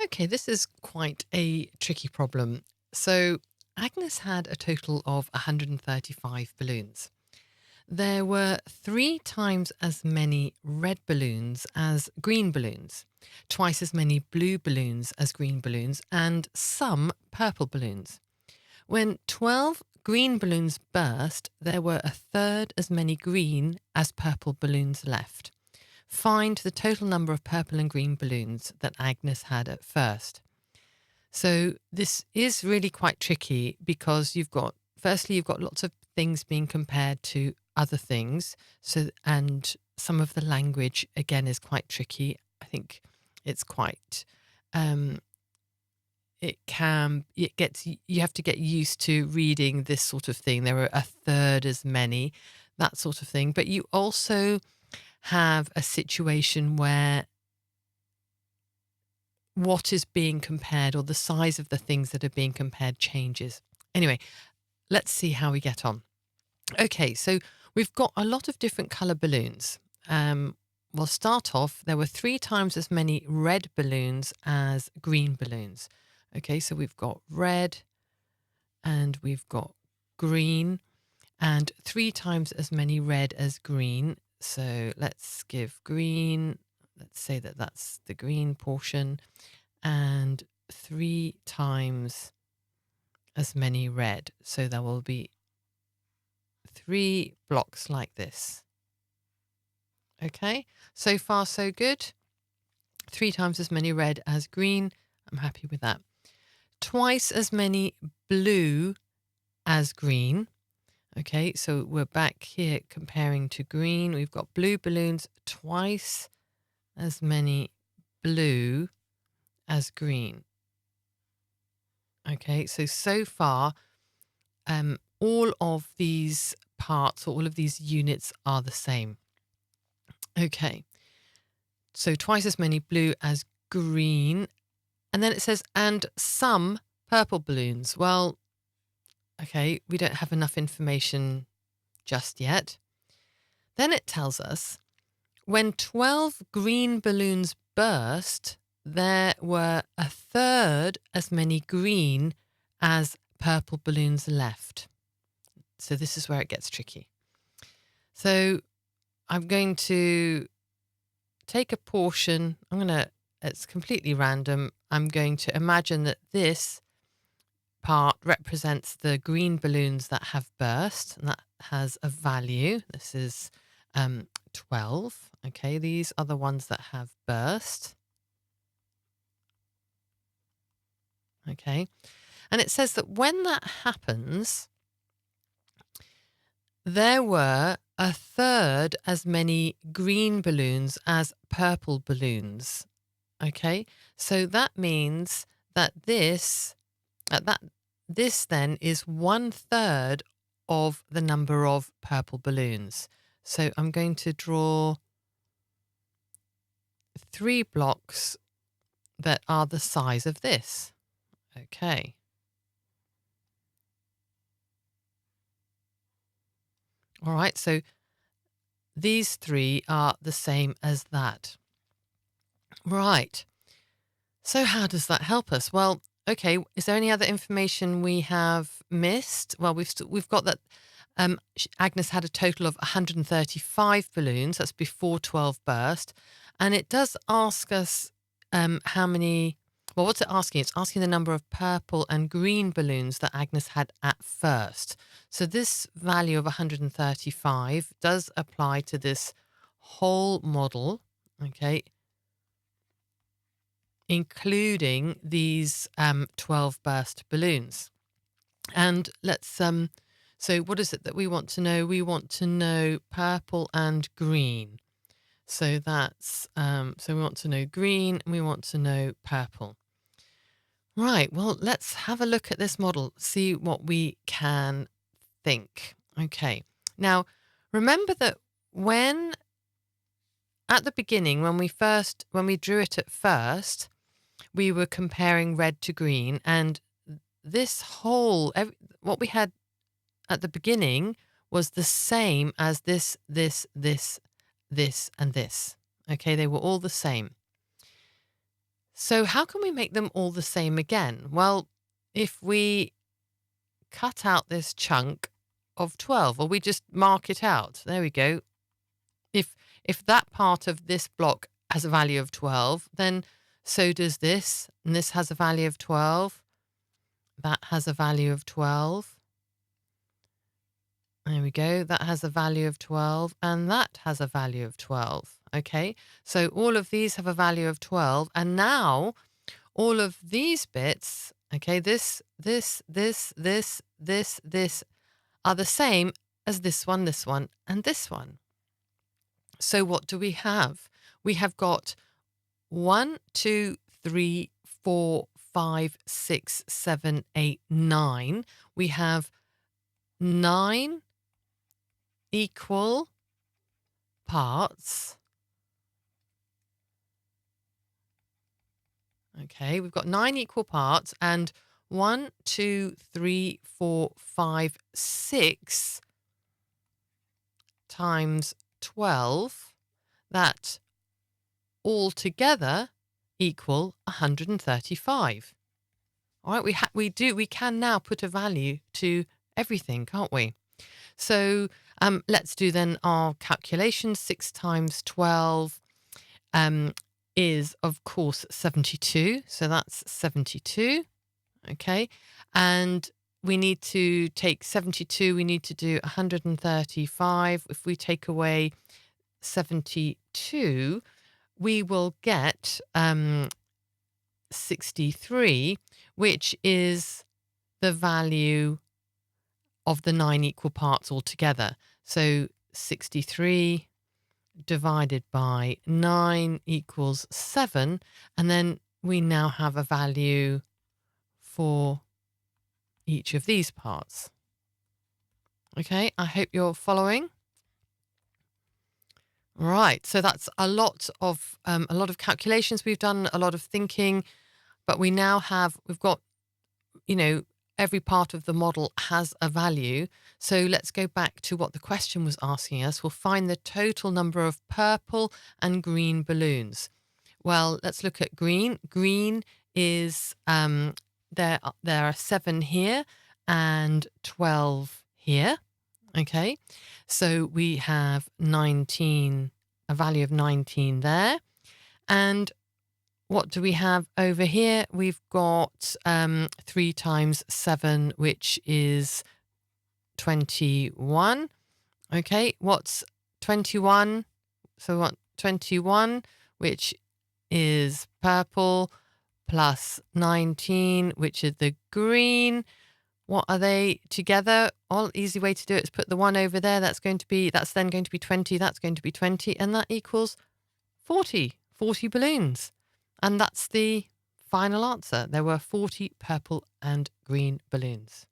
Okay, this is quite a tricky problem. So, Agnes had a total of 135 balloons. There were 3 times as many red balloons as green balloons, twice as many blue balloons as green balloons, and some purple balloons. When 12 green balloons burst, there were a third as many green as purple balloons left. Find the total number of purple and green balloons that Agnes had at first. So this is really quite tricky because firstly, you've got lots of things being compared to other things. So, and some of the language again is quite tricky. I think it's quite, um, you have to get used to reading this sort of thing. There are a third as many, that sort of thing. But you also have a situation where what is being compared or the size of the things that are being compared changes. Anyway, let's see how we get on. Okay, so we've got a lot of different colour balloons. We'll start off, there were 3 times as many red balloons as green balloons. Okay, so we've got red and we've got green and 3 times as many red as green. So let's give green, let's say that that's the green portion, and 3 times as many red. So there will be 3 blocks like this. Okay, so far so good. 3 times as many red as green. I'm happy with that. Twice as many blue as green. Okay, so we're back here comparing to green. We've got blue balloons, twice as many blue as green. Okay, so far, all of these parts or all of these units are the same. Okay, so twice as many blue as green. And then it says, and some purple balloons. Well, okay, we don't have enough information just yet. Then it tells us, when 12 green balloons burst, there were a third as many green as purple balloons left. So this is where it gets tricky. So I'm going to take a portion. It's completely random. I'm going to imagine that this part represents the green balloons that have burst, and that has a value. This is 12. Okay, these are the ones that have burst. Okay, and it says that when that happens, there were a third as many green balloons as purple balloons. Okay, so that means that this then is 1/3 of the number of purple balloons. So I'm going to draw 3 blocks that are the size of this. Okay. All right, so these 3 are the same as that. Right. So how does that help us? Well, okay, is there any other information we have missed? Well, we've got that Agnes had a total of 135 balloons. That's before 12 burst. And it does ask us how many, well, what's it asking? It's asking the number of purple and green balloons that Agnes had at first. So this value of 135 does apply to this whole model, okay, including these 12 burst balloons. And let's, so what is it that we want to know? We want to know purple and green. So that's, so we want to know green and we want to know purple. Right, well, let's have a look at this model, see what we can think. Okay, now remember that at the beginning, when we drew it at first, we were comparing red to green, and what we had at the beginning was the same as this, and this. Okay, they were all the same. So how can we make them all the same again? Well, if we cut out this chunk of 12, or we just mark it out. There we go. If that part of this block has a value of 12, then so does this, and this has a value of 12. That has a value of 12. There we go. That has a value of 12, and that has a value of 12. Okay, so all of these have a value of 12, and now all of these bits, okay, this, are the same as this one, and this one. So what do we have? We have got 1, 2, 3, 4, 5, 6, 7, 8, 9. We have 9 equal parts. Okay, we've got 9 equal parts, and 1, 2, 3, 4, 5, 6 times 12, that all together equal 135. All right, we can now put a value to everything, can't we? So let's do then our calculation. 6 times 12 is, of course, 72. So that's 72. Okay. And we need to take 72. We need to do 135. If we take away 72, we will get 63, which is the value of the 9 equal parts altogether. So 63 divided by 9 equals 7. And then we now have a value for each of these parts. Okay, I hope you're following. Right, so that's a lot of calculations we've done, a lot of thinking, but we've got, every part of the model has a value. So let's go back to what the question was asking us. We'll find the total number of purple and green balloons. Well, let's look at green. Green is, there are 7 here and 12 here. Okay, so we have 19, a value of 19 there. And what do we have over here? We've got 3 times 7, which is 21. Okay, what's 21? So we want 21, which is purple, plus 19, which is the green. What are they together? All easy way to do it is put the 1 over there. That's then going to be 20. That's going to be 20. And that equals 40 balloons. And that's the final answer. There were 40 purple and green balloons.